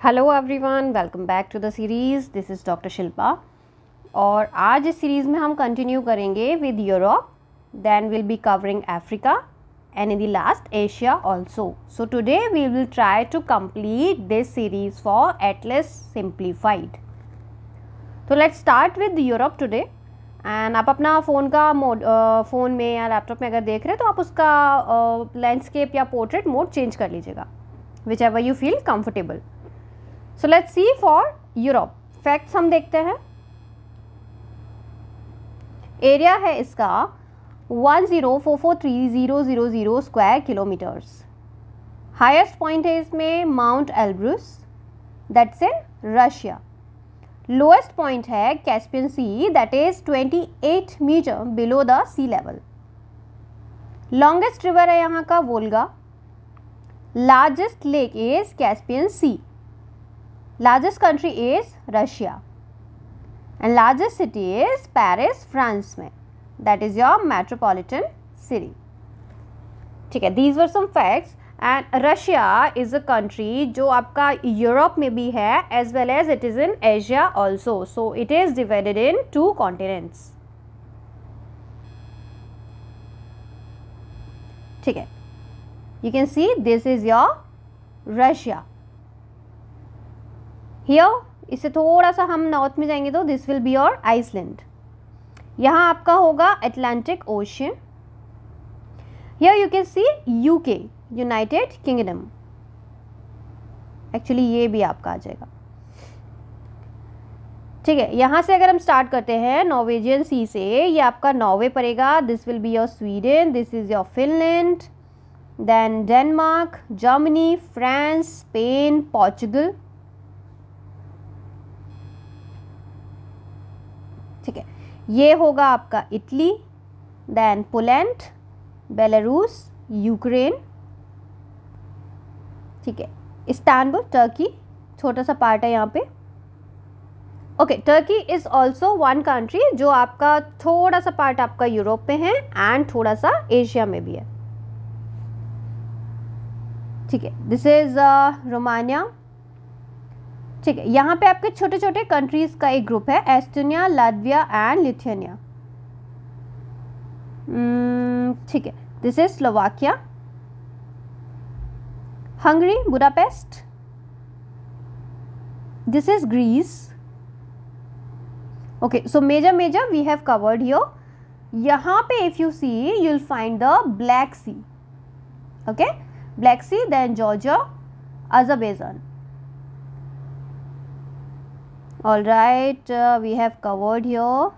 Hello everyone, welcome back to the series. This is doctor Shilpa और आज इस series में हम कंटिन्यू करेंगे with Europe, then will be covering Africa and in the last Asia also. So today we will try to complete this series for atlas simplified. तो let's start with Europe today. And आप अपना phone का mode phone में या laptop में अगर देख रहे हैं तो आप उसका लैंडस्केप या पोर्ट्रेट मोड चेंज कर लीजिएगा, which ever you feel comfortable. So let's see for Europe. Facts हम देखते हैं। एरिया है इसका 10443,000 स्क्वायर किलोमीटर्स। हाईएस्ट पॉइंट है इसमें Mount Elbrus, that's in Russia. Lowest point है Caspian Sea, that is 28 metre below the sea level. Longest river है यहाँ का Volga. Largest lake is Caspian Sea. Largest country is Russia and largest city is Paris, France में, that is your metropolitan city. ठीक है, these were some facts and Russia is a country जो आपका Europe में भी है as well as it is in Asia also, so it is divided in 2 continents. ठीक है, you can see this is your Russia. Here इससे थोड़ा सा हम नॉर्थ में जाएंगे तो this will be your Iceland. यहाँ आपका होगा Atlantic Ocean. Here you can see UK, United Kingdom. Actually ये भी आपका आ जाएगा। ठीक है, यहाँ से अगर हम स्टार्ट करते हैं नॉर्वेजियन सी से, ये आपका नॉर्वे पड़ेगा। This will be your Sweden, this is your Finland, then Denmark, Germany, France, Spain, Portugal. ठीक है, ये होगा आपका Italy, then Poland, Belarus, Ukraine. ठीक है, इस्तांबुल, टर्की, छोटा सा पार्ट है यहाँ पे। Okay, Turkey is also one country जो आपका थोड़ा सा पार्ट आपका यूरोप में है एंड थोड़ा सा एशिया में भी है। ठीक है, दिस इज रोमानिया। ठीक है, यहाँ पे आपके छोटे छोटे कंट्रीज का एक ग्रुप है, एस्टोनिया, लातविया एंड लिथुआनिया। ठीक है, this is Slovakia, Hungary, Budapest, this is Greece. Okay, so major we have covered here. यहाँ पे if you see you will find the Black Sea. Okay, Black Sea, then Georgia, Azerbaijan. All right, we have covered here.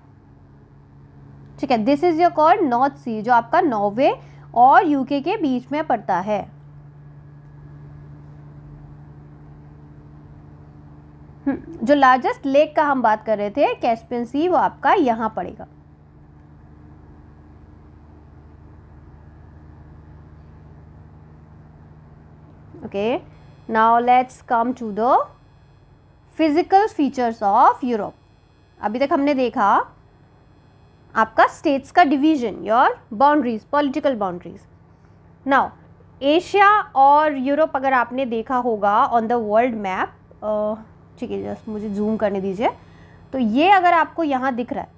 ठीक है, this is your called North Sea, जो आपका Norway और UK के बीच में पड़ता है। जो लार्जेस्ट लेक का हम बात कर रहे थे कैस्पियन सी, वो आपका यहाँ पड़ेगा। Okay, now let's come to the physical features of Europe. अभी तक हमने देखा आपका स्टेट्स का division, your boundaries, political boundaries. Now Asia और यूरोप अगर आपने देखा होगा ऑन द वर्ल्ड मैप, ठीक है, जस्ट मुझे जूम करने दीजिए। तो ये अगर आपको यहाँ दिख रहा है,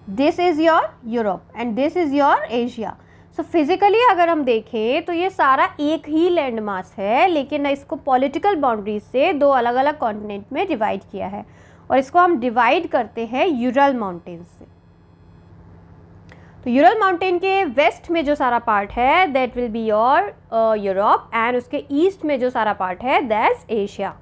this is your Europe and this is your Asia. So physically अगर हम देखें तो ये सारा एक ही लैंड मास है, लेकिन इसको पॉलिटिकल बाउंड्रीज से 2 अलग अलग कॉन्टिनेंट में डिवाइड किया है और इसको हम डिवाइड करते हैं यूरल माउंटेन्स से। तो यूरल माउंटेन के वेस्ट में जो सारा पार्ट है that will be your Europe and उसके ईस्ट में जो सारा पार्ट है that's Asia.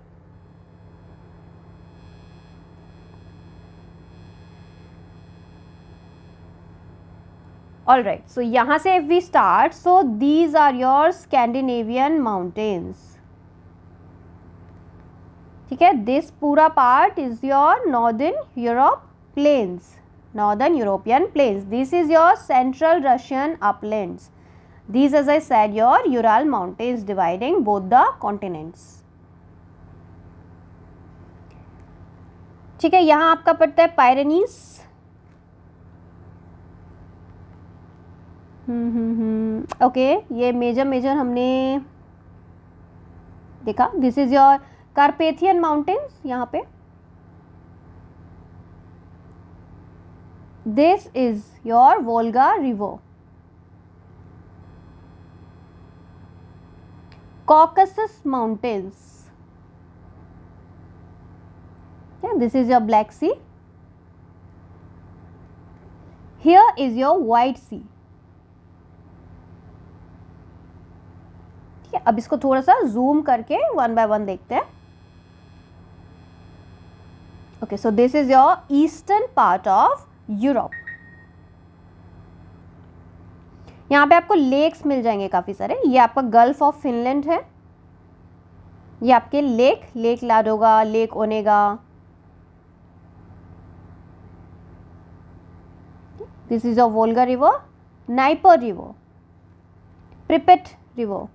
All right, so यहाँ से if we start, so these are your Scandinavian mountains. ठीक है, this पूरा part is your Northern Europe plains, Northern European plains. This is your Central Russian uplands. These, as I said, your Ural mountains dividing both the continents. ठीक है, यहाँ आपका पड़ता है Pyrenees. Okay, ये मेजर हमने देखा। This is your Carpathian mountains यहाँ पे, this is your Volga river. Caucasus Mountains, yeah, this is your Black Sea. Here is your White Sea. ठीक है, अब इसको थोड़ा सा जूम करके वन बाय वन देखते हैं. Okay, so this is your eastern part of Europe. यहाँ पे आपको लेक्स मिल जाएंगे काफ़ी सारे. ये आपका गल्फ ऑफ फिनलैंड है. ये आपके Lake Ladoga, Lake Onega. This is a Volga River, Dnieper River, Pripyat River.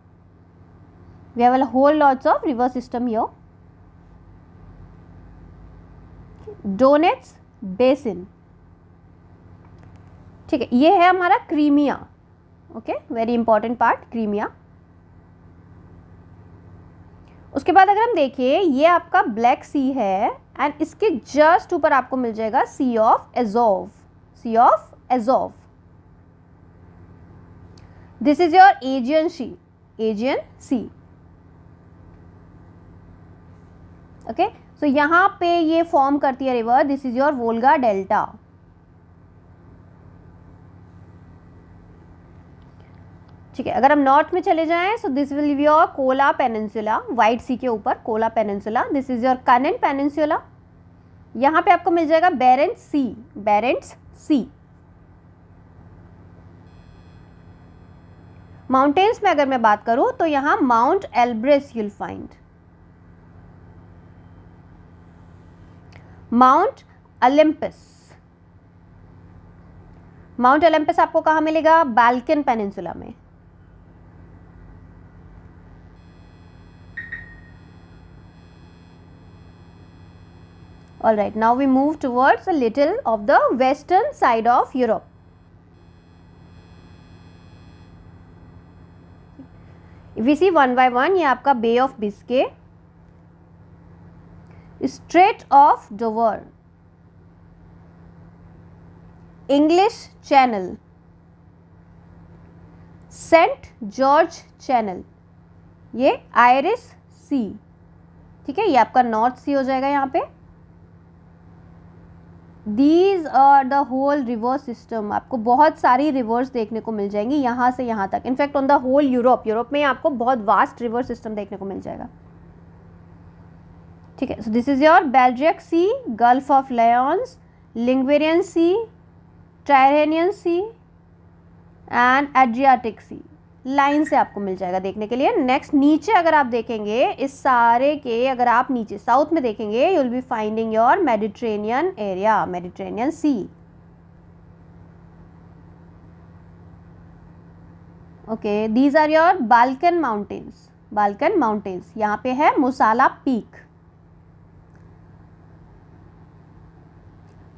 We have a whole lots of river system here. Donets Basin. ठीक है, ये है हमारा Crimea. Okay, very important part Crimea. उसके बाद अगर हम देखिए, ये आपका ब्लैक सी है एंड इसके जस्ट ऊपर आपको मिल जाएगा Sea of Azov. Sea of Azov. This is your Aegean Sea. Aegean Sea. Okay, so यहां पे ये फॉर्म करती है river. This is your Volga Delta. ठीक है, अगर हम नॉर्थ में चले जाएं, so this will be your Kola Peninsula, White Sea के ऊपर Kola Peninsula. This is your Kanin Peninsula. यहाँ पे आपको मिल जाएगा Barents Sea. Barents Sea. Mountains में अगर मैं बात करूं तो यहाँ Mount Elbrus you'll find. Mount Olympus. Mount Olympus आपको कहाँ मिलेगा? बाल्कन पेनिनसुला में. All right, now we move towards a little of the western side of Europe. If we see one by one, ये आपका Bay of Biscay, Strait of Dover, English Channel, St. George Channel, ये Irish Sea. ठीक है, ये आपका north सी हो जाएगा. यहाँ पे These are the whole river system. आपको बहुत सारी रिवर्स देखने को मिल जाएंगी यहाँ से यहाँ तक. In fact on the whole Europe में आपको बहुत वास्ट रिवर सिस्टम देखने को मिल जाएगा. ठीक है, so this is your Balearic Sea, Gulf of Lions, Ligurian Sea, Tyrrhenian Sea and Adriatic Sea. Line से आपको मिल जाएगा देखने के लिए. नेक्स्ट नीचे अगर आप देखेंगे, इस सारे के अगर आप नीचे साउथ में देखेंगे, you will be finding your Mediterranean area, Mediterranean Sea. Okay, these are your Balkan Mountains. Balkan Mountains, यहाँ पे है Musala Peak.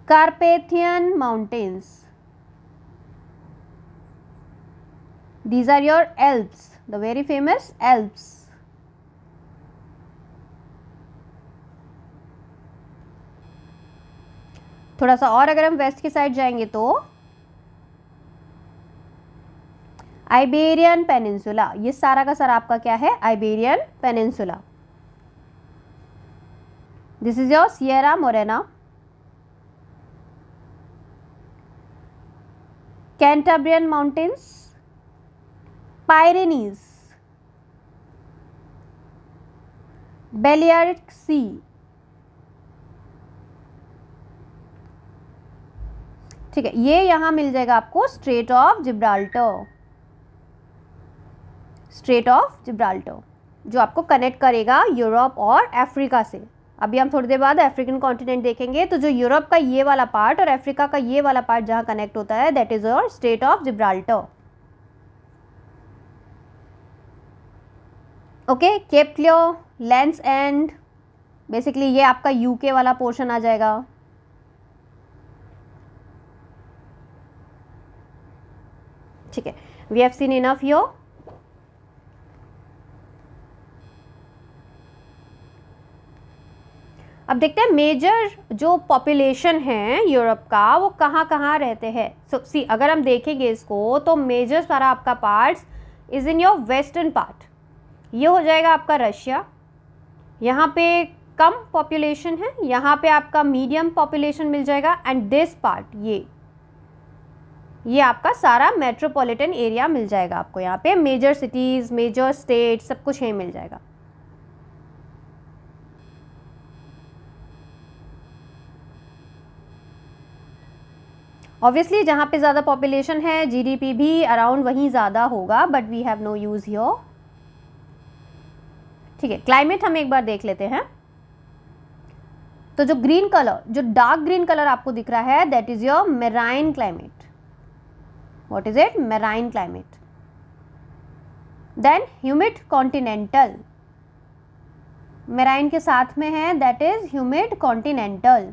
Carpathian Mountains. These are your Alps, the very famous Alps. थोड़ा सा और अगर हम वेस्ट की साइड जाएंगे तो आइबेरियन पेनिनसुला. ये सारा का सारा आपका क्या है? Iberian Peninsula. This is your Sierra Morena, Cantabrian Mountains, Pyrenees, Balearic Sea, ठीक है, ये यहां मिल जाएगा आपको straight of Gibraltar. Straight of Gibraltar जो आपको कनेक्ट करेगा यूरोप और अफ्रीका से. अभी हम थोड़ी देर बाद अफ्रीकन कॉन्टिनेंट देखेंगे. तो जो यूरोप का ये वाला पार्ट और अफ्रीका का ये वाला पार्ट जहां कनेक्ट होता है, that is your strait of Gibraltar. Okay, cape clear, lands end, basically ये आपका यूके वाला पोर्शन आ जाएगा. ठीक है, we have seen enough here. अब देखते हैं मेजर जो पॉपुलेशन है यूरोप का वो कहाँ कहाँ रहते हैं। सो सी अगर हम देखेंगे इसको तो मेजर सारा आपका parts is in your western part. ये हो जाएगा आपका रशिया, यहाँ पे कम पॉपुलेशन है, यहाँ पे आपका मीडियम पॉपुलेशन मिल जाएगा एंड दिस पार्ट ये आपका सारा मेट्रोपॉलिटन एरिया मिल जाएगा आपको। यहाँ पे मेजर सिटीज़, मेजर स्टेट सब कुछ यहीं मिल जाएगा। ऑब्वियसली जहाँ पे ज़्यादा पॉपुलेशन है जीडीपी भी अराउंड वहीं ज़्यादा होगा, but we have no use here. ठीक है, क्लाइमेट हम एक बार देख लेते हैं। तो जो ग्रीन कलर, जो डार्क ग्रीन कलर आपको दिख रहा है that is your marine climate. What is it? Marine climate. Then humid continental, marine के साथ में है दैट इज ह्यूमिड कॉन्टिनेंटल।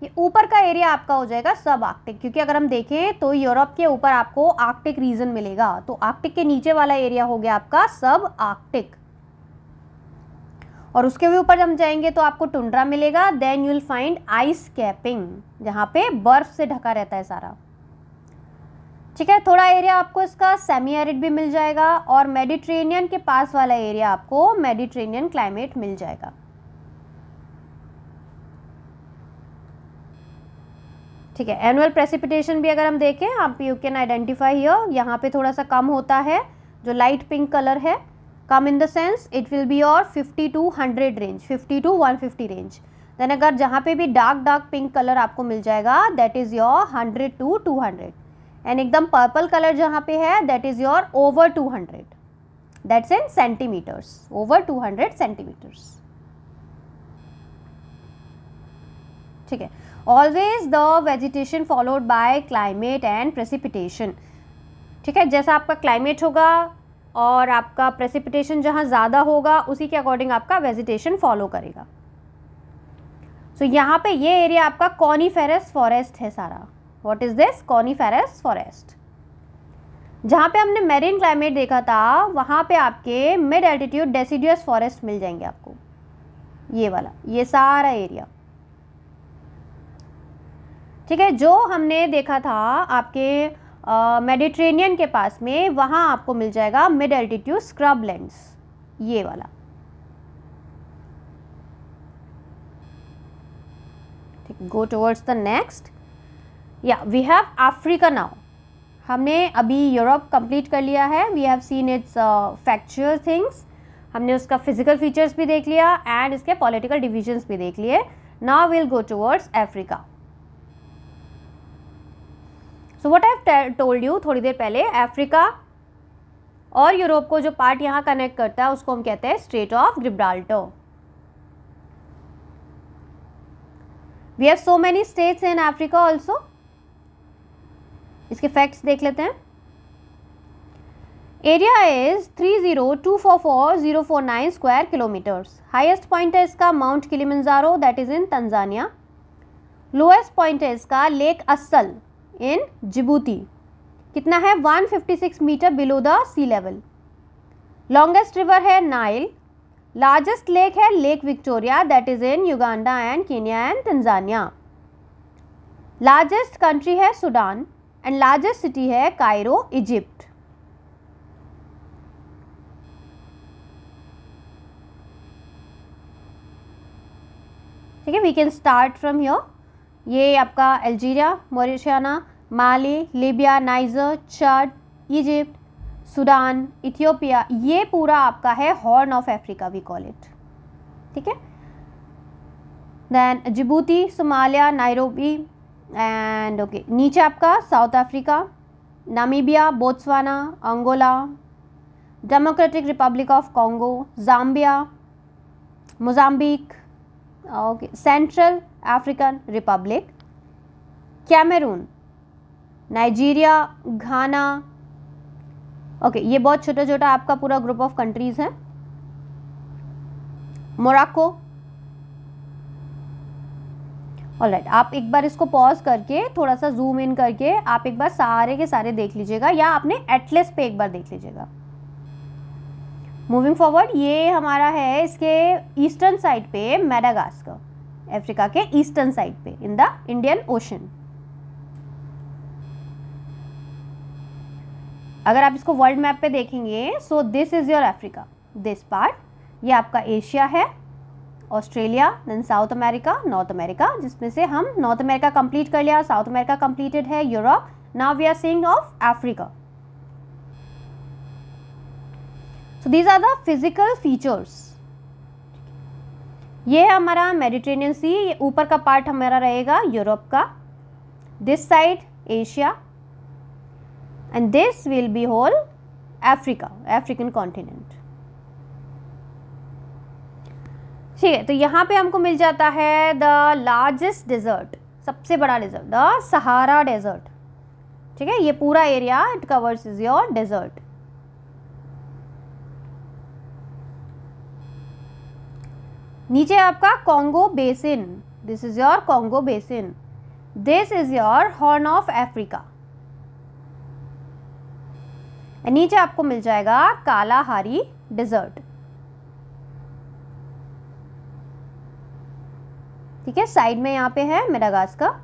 ये ऊपर का एरिया आपका हो जाएगा सब आर्कटिक, क्योंकि अगर हम देखें तो यूरोप के ऊपर आपको आर्कटिक रीजन मिलेगा, तो आर्कटिक के नीचे वाला एरिया हो गया आपका सब आर्कटिक। और उसके भी ऊपर हम जाएंगे तो आपको टुंड्रा मिलेगा। Then you will find ice capping, जहाँ पे बर्फ से ढका रहता है सारा। ठीक है, थोड़ा एरिया आपको इसका सेमी एरिड भी मिल जाएगा और मेडिटेरेनियन के पास वाला एरिया आपको मेडिटेरेनियन क्लाइमेट मिल जाएगा। ठीक है, एनुअल प्रेसिपिटेशन भी अगर हम देखें आप यू कैन आइडेंटिफाई हियर, यहाँ पे थोड़ा सा कम होता है, जो लाइट पिंक कलर है, come in the sense it will be your 50 to 100 range, 50 to 150 range. Then अगर जहाँ पे भी डार्क पिंक कलर आपको मिल जाएगा that is your 100 to 200 and एकदम पर्पल कलर जहाँ पे है that is your over 200, that's in centimetres, over 200 centimetres. ठीक है, always the vegetation followed by climate and precipitation. ठीक है, जैसा आपका क्लाइमेट होगा और आपका प्रेसिपिटेशन जहाँ ज़्यादा होगा उसी के अकॉर्डिंग आपका वेजिटेशन फॉलो करेगा। सो यहाँ पे ये एरिया आपका कॉनीफेरस फॉरेस्ट है सारा। What is this? Coniferous forest. जहाँ पे हमने मेरीन क्लाइमेट देखा था वहाँ पे आपके मिड एल्टीट्यूड डेसिडुअस फॉरेस्ट मिल जाएंगे आपको, ये वाला, ये सारा एरिया। ठीक है, जो हमने देखा था आपके मेडिटेरेनियन के पास में, वहाँ आपको मिल जाएगा मिड एल्टीट्यूड स्क्रब लैंड्स, ये वाला। ठीक, गो टुवर्ड्स द नेक्स्ट। या वी हैव अफ्रीका नाउ। हमने अभी यूरोप कंप्लीट कर लिया है, we have seen its factual things, हमने उसका फिजिकल फीचर्स भी देख लिया एंड इसके पॉलिटिकल डिविजन्स भी देख लिए। Now will go towards Africa. So what I have told you थोड़ी देर पहले, अफ्रीका और यूरोप को जो पार्ट यहाँ कनेक्ट करता है उसको हम कहते हैं strait of Gibraltar. We have so many states in Africa also. इसके फैक्ट्स देख लेते हैं। Area is 30244049 square kilometres. Highest point है इसका mount Kilimanjaro that is in Tanzania. Lowest point है इसका लेक अस्सल इन जिबूती, कितना है 156 metre below the sea level. Longest river है नाइल। लार्जेस्ट लेक है lake Victoria that is in Uganda and Kenya and Tanzania. Largest country है Sudan and largest city है Cairo, Egypt. ठीक है, we can start from here. ये आपका Algeria, Mauritius, Mali, Libya, Niger, Chad, Egypt, Sudan, Ethiopia, ये पूरा आपका है Horn of Africa we call it. ठीक है, then Djibouti, Somalia, Nairobi and okay नीचे आपका South Africa, Namibia, Botswana, Angola, Democratic Republic of Congo, Zambia, Mozambique, okay Central African Republic, Cameroon, Nigeria, Ghana. Okay ये बहुत छोटा छोटा आपका पूरा ग्रुप ऑफ कंट्रीज है। मोरक्को। ऑलराइट, आप एक बार इसको पॉज करके थोड़ा सा जूम इन करके आप एक बार सारे के सारे देख लीजिएगा या आपने एटलस पे एक बार देख लीजिएगा। मूविंग फॉरवर्ड, ये हमारा है इसके ईस्टर्न साइड पे मेडागास्कर। अफ्रीका के ईस्टर्न साइड पे इन द इंडियन ओशन। अगर आप इसको वर्ल्ड मैप पे देखेंगे, so this is your Africa, this part, ये आपका एशिया है, Australia, then South America, North America, जिसमें से हम नॉर्थ अमेरिका कंप्लीट कर लिया, साउथ अमेरिका कंप्लीटेड है, Europe, now we are seeing of Africa. So these are the physical features. ये है हमारा मेडिटेरेनियन सी, ये ऊपर का पार्ट हमारा रहेगा यूरोप का, this side Asia, and this will be whole Africa, African continent. ठीक है, तो यहाँ पे हमको मिल जाता है द लार्जेस्ट डेजर्ट, सबसे बड़ा डेजर्ट, द सहारा डेजर्ट। ठीक है, ये पूरा area it covers is your desert. नीचे आपका Congo basin, this is your Congo basin, this is your horn of Africa. नीचे आपको मिल जाएगा कालाहारी डेजर्ट। ठीक है, साइड में यहाँ पे है मेडागास्कर,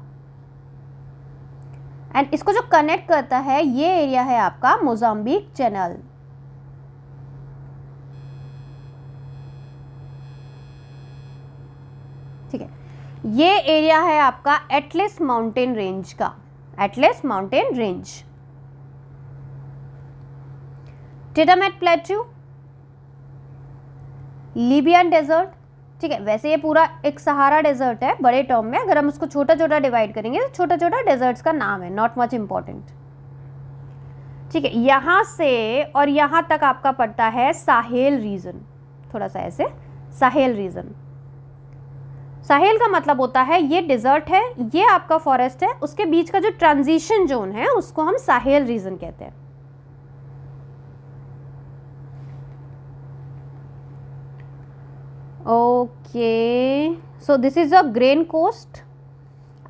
एंड इसको जो कनेक्ट करता है ये एरिया है आपका मोजाम्बिक चैनल। ठीक है, ये एरिया है आपका एटलस माउंटेन रेंज का, Atlas mountain range, Tademait plateau, Libyan desert. ठीक है, वैसे ये पूरा एक सहारा डेजर्ट है बड़े टर्म में, अगर हम उसको छोटा छोटा डिवाइड करेंगे तो छोटा छोटा डेजर्ट्स का नाम है, नॉट मच इम्पॉर्टेंट। ठीक है, यहाँ से और यहाँ तक आपका पड़ता है साहेल रीजन, थोड़ा सा ऐसे साहेल रीजन। साहेल का मतलब होता है ये डिजर्ट है, ये आपका फॉरेस्ट है, उसके बीच का जो ट्रांजिशन जोन है उसको हम साहेल रीजन कहते हैं। Okay, so this is a grain coast,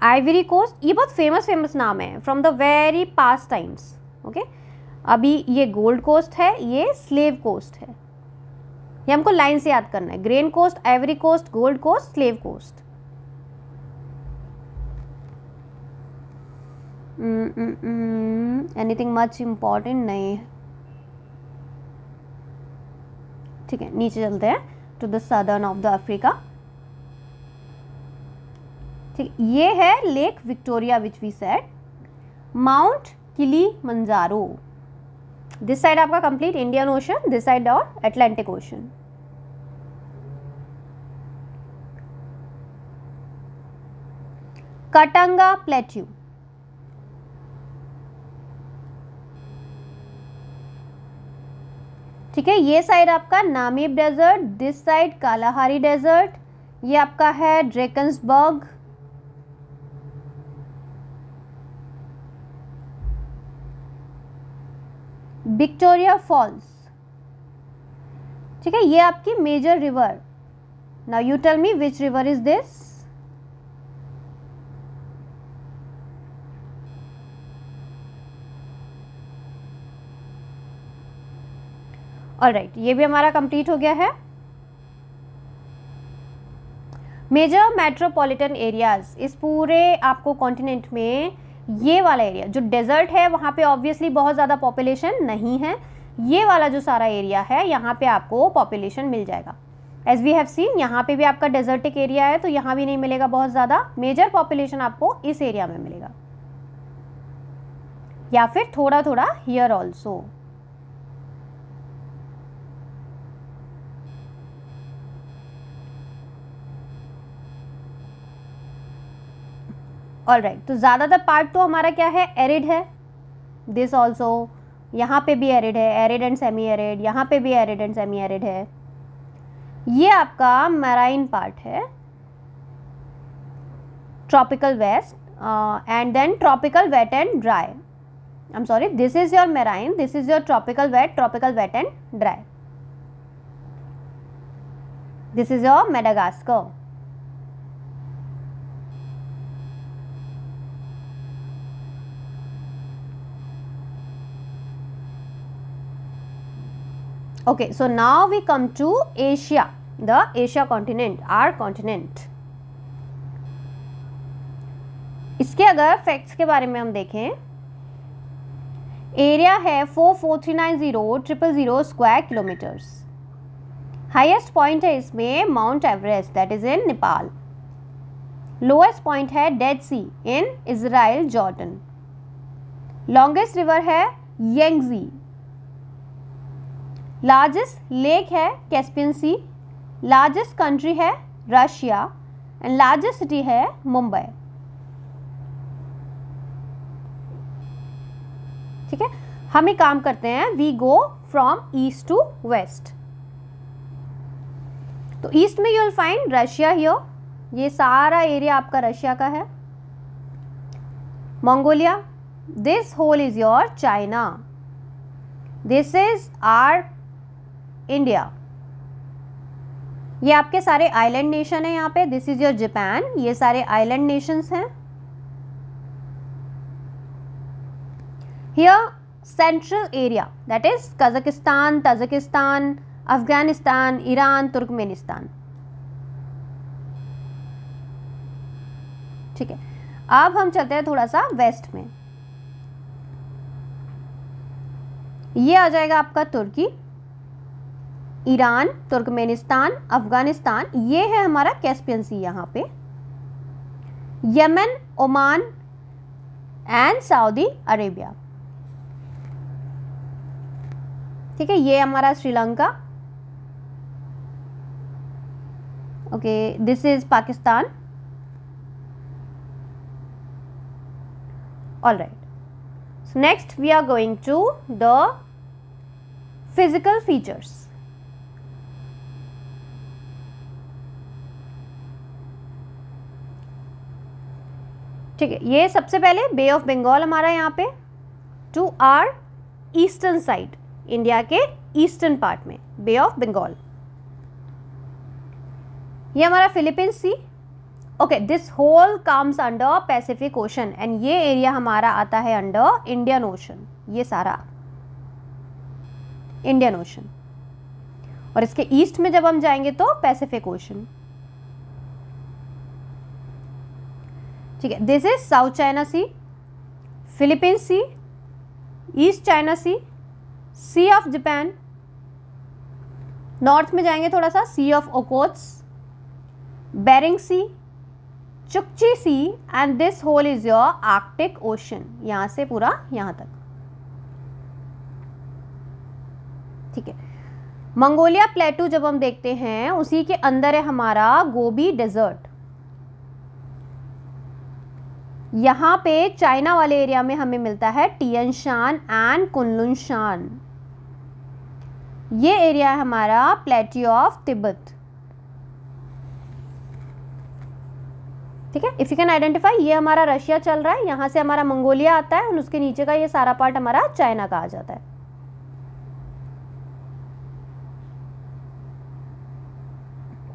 Ivory coast, ये बहुत फेमस नाम है from the very past times. Okay, अभी ये गोल्ड कोस्ट है, ये स्लेव कोस्ट है, ये हमको लाइन से याद करना है, Grain coast, Ivory Coast, Gold Coast, Slave Coast. Anything much important नहीं है। ठीक है, नीचे चलते हैं to the southern of the Africa. ठीक, ये है lake Victoria which we said, Mount Kilimanjaro, this side आपका complete Indian Ocean, this side और अटलांटिक ओशन। कटंगा प्लेट्यू, ठीक है, ये साइड आपका Namib desert, this side Kalahari desert, ये आपका है ड्रेकन्सबर्ग, विक्टोरिया फॉल्स। ठीक है, ये आपकी major river. Now you tell me which river is this? Alright, ये भी हमारा कंप्लीट हो गया है। मेजर मेट्रोपॉलिटन एरियाज, इस पूरे आपको कॉन्टिनेंट में ये वाला एरिया जो डेजर्ट है वहाँ पे ऑब्वियसली बहुत ज़्यादा पॉपुलेशन नहीं है, ये वाला जो सारा एरिया है यहाँ पे आपको पॉपुलेशन मिल जाएगा। एज वी हैव सीन यहाँ पे भी आपका डेजर्टिक एरिया है तो यहाँ भी नहीं मिलेगा बहुत ज़्यादा, मेजर पॉपुलेशन आपको इस एरिया में मिलेगा या फिर थोड़ा थोड़ा हियर ऑल्सो। ऑलराइट, तो ज़्यादातर पार्ट तो हमारा क्या है, एरिड है, दिस ऑल्सो, यहाँ पे भी एरिड है, एरिड एंड सेमी एरिड, यहाँ पे भी एरिड एंड सेमी एरिड है। ये आपका मैराइन पार्ट है, tropical west and then tropical wet and dry. I am sorry, this is your marine, this is your tropical wet and dry, this is your Madagascar. Okay, so now we come to Asia, the Asia continent, our continent. इसके अगर facts के बारे में हम देखें, area है 44390,000 square kilometres. Highest point है इसमें Mount Everest, that is in Nepal. Lowest point है Dead Sea in Israel Jordan. Longest river है येंगजी। लार्जेस्ट लेक है कैस्पियन सी। लार्जेस्ट कंट्री है रशिया एंड लार्जेस्ट सिटी है मुंबई। ठीक है, हम एक काम करते हैं, we go from east to west. तो ईस्ट में you will find Russia here, ये सारा एरिया आपका रशिया का है। Mongolia, this whole is your China. This is R India. ये आपके सारे आइलैंड नेशन है यहाँ पे। दिस इज योर जापान, ये सारे आइलैंड नेशंस हैं। Here central area, that is Kazakhstan, Tajikistan, Afghanistan, Iran, Turkmenistan. ठीक है, अब हम चलते हैं थोड़ा सा वेस्ट में। ये आ जाएगा आपका तुर्की, ईरान, तुर्कमेनिस्तान, अफगानिस्तान। ये है हमारा कैस्पियन सी यहाँ पे। Yemen, Oman and Saudi Arabia. ठीक है, ये हमारा Sri Lanka. Okay, this is Pakistan. All right, so next we are going to the physical features. ठीक है, ये सबसे पहले बे ऑफ बंगाल हमारा यहाँ पे to our eastern side, India के ईस्टर्न पार्ट में बे ऑफ बंगाल। ये हमारा Philippine sea. Okay, this whole comes under Pacific Ocean and ये एरिया हमारा आता है अंडर इंडियन ओशन। ये सारा इंडियन ओशन, और इसके ईस्ट में जब हम जाएंगे तो पैसिफिक ओशन। ठीक है, this is South China Sea, Philippine Sea, East China Sea, Sea of Japan. North में जाएंगे थोड़ा सा, Sea of Okhotsk, Bering Sea, Chukchi Sea and this whole is your Arctic Ocean, यहां से पूरा यहां तक। ठीक है, मंगोलिया प्लेटू जब हम देखते हैं उसी के अंदर है हमारा गोबी डेजर्ट। यहां पे चाइना वाले एरिया में हमें मिलता है टियन शान एंड कुनलुन शान। ये एरिया है हमारा प्लेट्यू ऑफ तिब्बत। ठीक है, इफ यू कैन आइडेंटिफाई, ये हमारा रशिया चल रहा है, यहां से हमारा मंगोलिया आता है और उसके नीचे का ये सारा पार्ट हमारा चाइना का आ जाता है।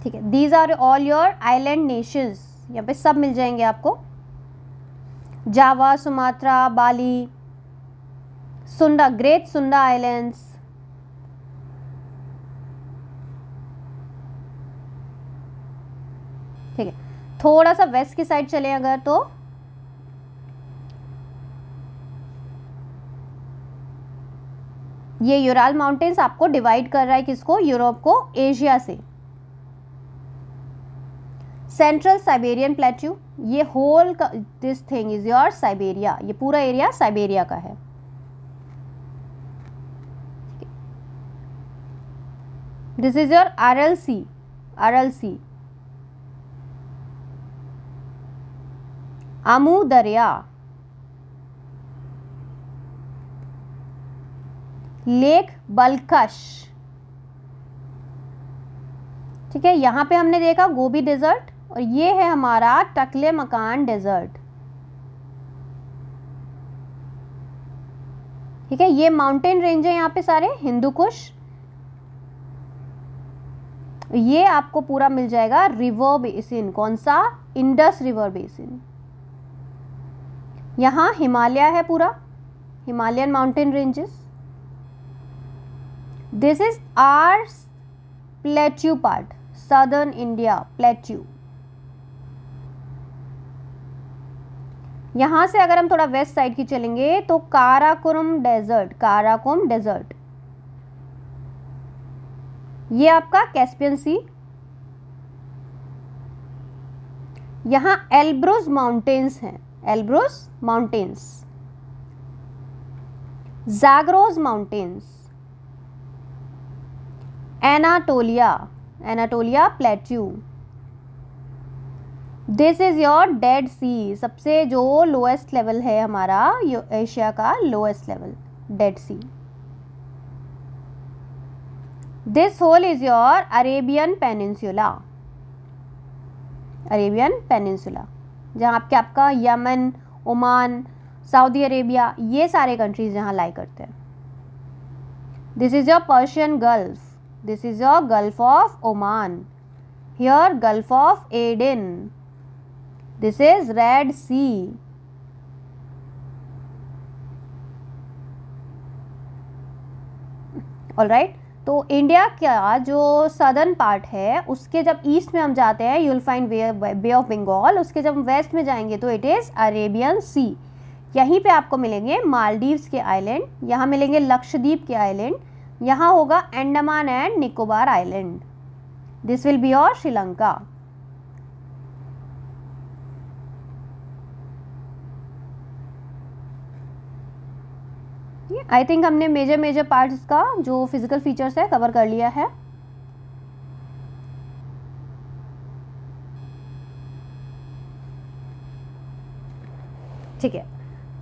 ठीक है, these are all your island nations, यहाँ पे सब मिल जाएंगे आपको। जावा, सुमात्रा, बाली, सुंडा, ग्रेट सुंडा आइलैंड्स। ठीक है, थोड़ा सा वेस्ट की साइड चले अगर तो ये यूराल माउंटेन्स आपको डिवाइड कर रहा है किसको, यूरोप को एशिया से। सेंट्रल साइबेरियन प्लेट्यू, ये whole this thing is your Siberia, ये पूरा एरिया साइबेरिया का है। This is your Aral sea, Aral sea. Amu Darya, lake बलकश। ठीक है, यहां पे हमने देखा गोबी डेजर्ट और ये है हमारा टकले मकान डेजर्ट। ठीक है, ये माउंटेन रेंज है यहाँ पे सारे, हिंदू कुश। ये आपको पूरा मिल जाएगा रिवर बेसिन, कौन सा, इंडस रिवर बेसिन। यहाँ हिमालय है पूरा, Himalayan mountain ranges. This is our plateau part, southern India plateau. यहाँ से अगर हम थोड़ा वेस्ट साइड की चलेंगे तो काराकोरम डेजर्ट, काराकोरम डेजर्ट, ये आपका कैस्पियन सी। यहाँ एल्ब्रुज माउंटेन्स हैं, Elburz mountains, Zagros mountains, Anatolia, Anatolia plateau. This is your Dead Sea, सबसे जो लोएस्ट लेवल है हमारा एशिया का lowest level, Dead Sea. This whole is your Arabian Peninsula, Arabian Peninsula, जहाँ आपका Yemen, Oman, Saudi Arabia, ये सारे countries यहाँ लाई करते हैं। This is your Persian Gulf, this is your Gulf of Oman, here Gulf of Aden, this is Red Sea. Alright, तो India का जो सदर्न पार्ट है उसके जब ईस्ट में हम जाते हैं you will find bay of Bengal, उसके जब वेस्ट में जाएंगे तो इट इज़ अरेबियन सी। यहीं पे आपको मिलेंगे मालदीव्स के आइलैंड, यहाँ मिलेंगे लक्षद्वीप के आइलैंड, यहाँ होगा Andaman and Nicobar island, this will be your Sri Lanka. I think हमने मेजर पार्ट्स का जो फिजिकल फीचर्स है कवर कर लिया है। ठीक है,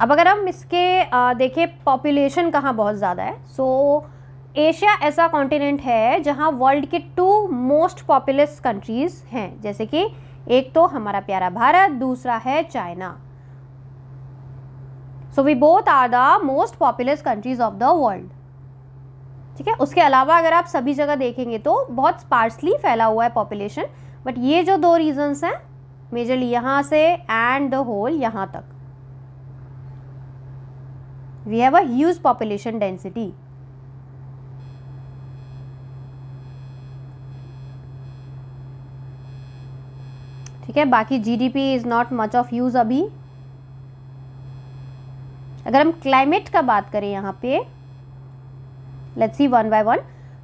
अब अगर हम इसके देखें पॉपुलेशन कहाँ बहुत ज़्यादा है, सो एशिया ऐसा कॉन्टिनेंट है जहाँ वर्ल्ड के 2 मोस्ट पॉपुलस कंट्रीज़ हैं, जैसे कि एक तो हमारा प्यारा भारत, दूसरा है China. So we both are the most populous countries of the world. ठीक है, उसके अलावा अगर आप सभी जगह देखेंगे तो बहुत स्पार्सली फैला हुआ है पॉपुलेशन, बट ये जो 2 रीजन्स हैं मेजरली यहाँ से एंड द होल यहाँ तक, we have a huge population density. ठीक है, बाकी GDP is not much of use अभी। अगर हम क्लाइमेट का बात करें यहाँ पे, let's see one by one.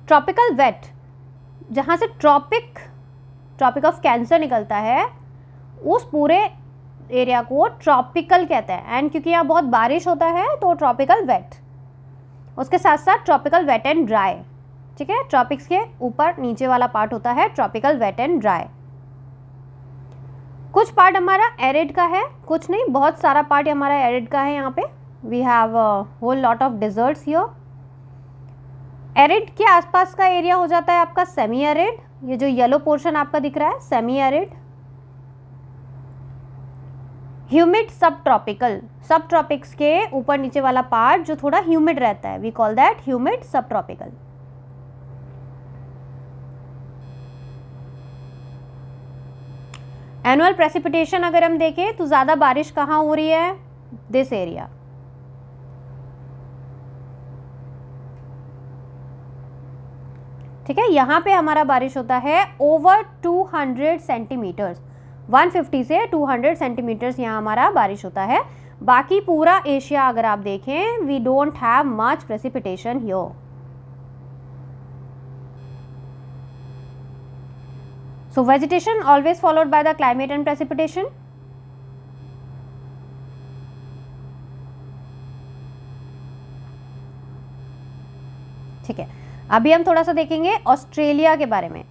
Tropical wet, जहाँ से ट्रॉपिक ऑफ कैंसर निकलता है, उस पूरे एरिया को ट्रॉपिकल कहते हैं, एंड क्योंकि यहाँ बहुत बारिश होता है तो ट्रॉपिकल वेट। उसके साथ साथ ट्रॉपिकल वेट एंड ड्राई। ठीक है, ट्रॉपिक्स के ऊपर नीचे वाला पार्ट होता है ट्रॉपिकल वेट एंड ड्राई। कुछ पार्ट हमारा एरिड का है, कुछ नहीं, बहुत सारा पार्ट हमारा एरिड का है। यहाँ पे we have a whole lot of deserts here. Arid के आसपास का एरिया हो जाता है आपका सेमी एरिड, ये जो येलो पोर्शन आपका दिख रहा है सेमी एरिड। ह्यूमिड सब ट्रॉपिकल, सब ट्रॉपिक्स के ऊपर नीचे वाला पार्ट जो थोड़ा ह्यूमिड रहता है, वी कॉल दैट ह्यूमिड सब ट्रॉपिकल। एनुअल प्रेसिपिटेशन अगर हम देखें तो ज़्यादा बारिश कहाँ हो रही है, दिस एरिया। ठीक है, यहाँ पे हमारा बारिश होता है ओवर 200 सेंटीमीटर्स, 150 से 200 सेंटीमीटर्स यहाँ हमारा बारिश होता है। बाकी पूरा एशिया अगर आप देखें, we don't have much precipitation here. So vegetation always followed by the climate and precipitation. ठीक है, अभी हम थोड़ा सा देखेंगे ऑस्ट्रेलिया के बारे में।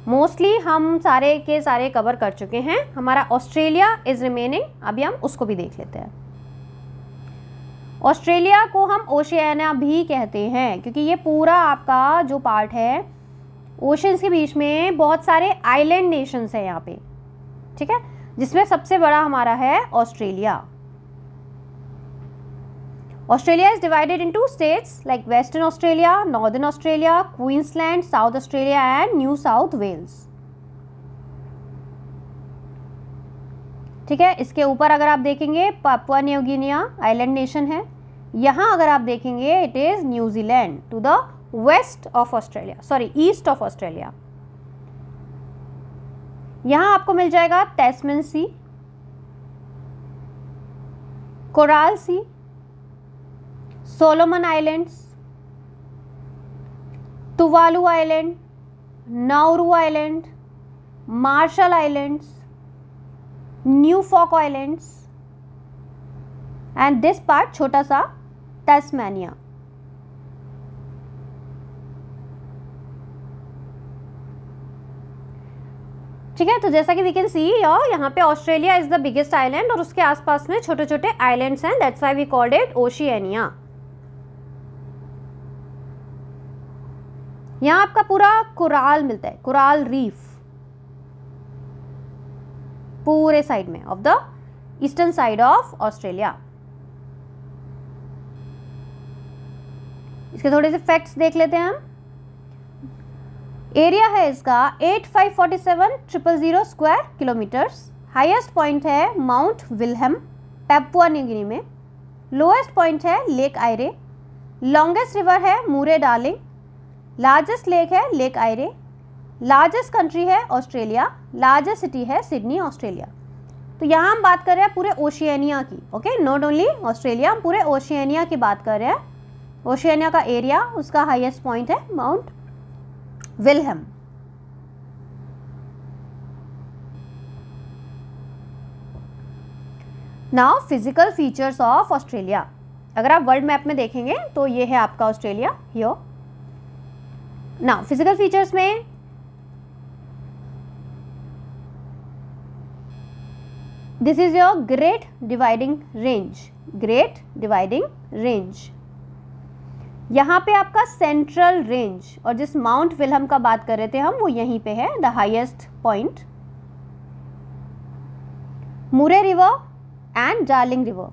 मोस्टली हम सारे के सारे कवर कर चुके हैं, हमारा ऑस्ट्रेलिया इज रिमेनिंग, अभी हम उसको भी देख लेते हैं। ऑस्ट्रेलिया को हम ओशियाना भी कहते हैं क्योंकि ये पूरा आपका जो पार्ट है ओशंस के बीच में बहुत सारे आइलैंड नेशंस हैं यहाँ पे। ठीक है, जिसमें सबसे बड़ा हमारा है Australia. Australia is divided into states like Western Australia, Northern Australia, Queensland, South Australia and New South Wales. ठीक है, इसके ऊपर अगर आप देखेंगे Papua New Guinea island nation है। यहाँ अगर आप देखेंगे it is New Zealand to the west of Australia, sorry east of Australia. यहाँ आपको मिल जाएगा Tasman Sea, Coral Sea, Solomon Islands, Tuvalu island, Nauru island, Marshall Islands, Norfolk Islands and this part छोटा सा तस्मानिया। ठीक है, तो जैसा कि वी कैन सी यहाँ पे Australia is the biggest island और उसके आसपास में छोटे छोटे आइलैंड्स हैं, that's why we called it Oceania. यहाँ आपका पूरा कोराल मिलता है, कोराल रीफ पूरे साइड में of the eastern side of Australia. इसके थोड़े से फैक्ट्स देख लेते हैं हम। एरिया है इसका 8547,000 स्क्वायर किलोमीटर्स। हाईएस्ट पॉइंट है mount Wilhelm Papua New Guinea में। लोएस्ट पॉइंट है लेक आयरे। लॉन्गेस्ट रिवर है मूरे डार्लिंग। लार्जेस्ट लेक है लेक आयरे। लार्जेस्ट कंट्री है ऑस्ट्रेलिया। लार्जेस्ट सिटी है सिडनी ऑस्ट्रेलिया। तो यहाँ हम बात कर रहे हैं पूरे ओशियानिया की, ओके, नॉट ओनली ऑस्ट्रेलिया, हम पूरे ओशियानिया की बात कर रहे हैं। ओशियानिया का एरिया, उसका हाईएस्ट पॉइंट है mount Wilhelm. Now physical features of Australia. अगर आप वर्ल्ड मैप में देखेंगे तो ये है आपका Australia here. Now physical features में this is your Great Dividing Range. Great Dividing Range यहाँ पे आपका सेंट्रल रेंज, और जिस माउंट विल्हेम का बात कर रहे थे हम वो यहीं पे है, the highest point. Murray river and Darling river,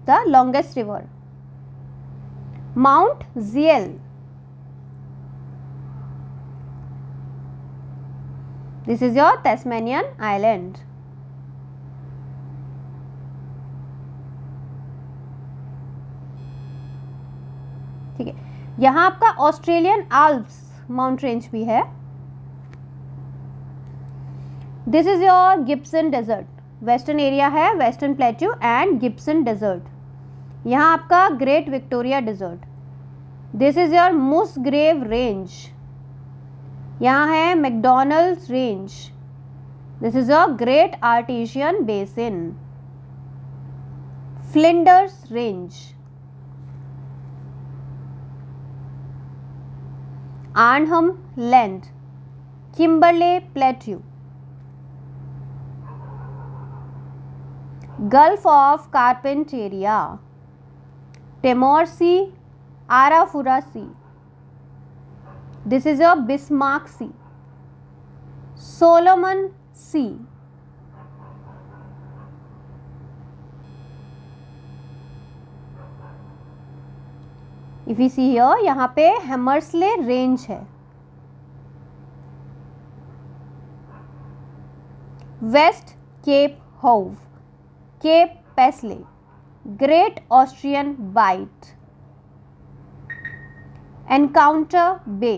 the longest river. Mount Zeil, this is your Tasmanian island. ठीक है, यहां आपका ऑस्ट्रेलियन आल्प्स माउंट रेंज भी है। This is your Gibson desert, western area है, western plateau and Gibson desert. यहां आपका Great Victoria Desert. This is your Musgrave range, यहां है MacDonnells range. This is your Great Artesian Basin. Flinders Range, Arnhem Land, Kimberley Plateau, Gulf of Carpentaria, Timor Sea, Arafura Sea. This is your Bismarck Sea, Solomon Sea. If you see here, यहाँ पे Hamersley range है। West Cape Howe, cap पेस्ले, great Austrian bite, encounter बे।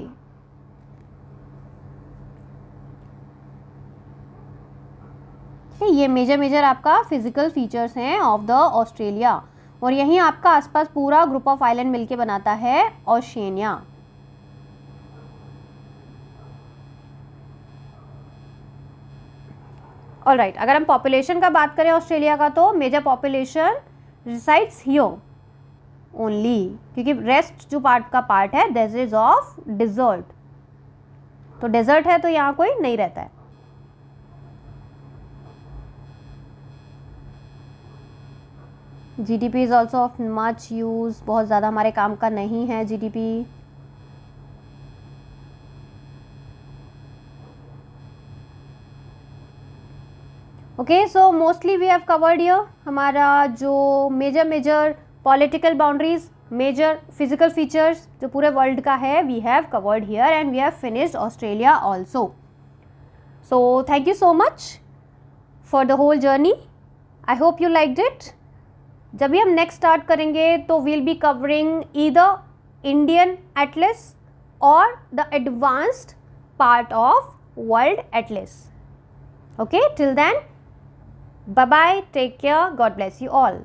ये major आपका physical features हैं of the Australia, और यहीं आपका आसपास पूरा ग्रुप ऑफ आइलैंड मिलके बनाता है ओशियानिया। ऑलराइट, अगर हम पॉपुलेशन का बात करें ऑस्ट्रेलिया का, तो major population resides here only, क्योंकि रेस्ट जो पार्ट का पार्ट है दिस इज ऑफ डिजर्ट। तो डेजर्ट है तो यहाँ कोई नहीं रहता है। GDP is also of much use, बहुत ज़्यादा हमारे काम का नहीं है GDP. Okay, so mostly we have covered here हमारा जो major political boundaries, major physical features जो पूरे वर्ल्ड का है, we have covered here and we have finished Australia also. So thank you so much for the whole journey. I hope you liked it. जब भी हम next start करेंगे तो we'll be covering either Indian atlas और the advanced part of world atlas. Okay, till then, bye bye, take care, God bless you all.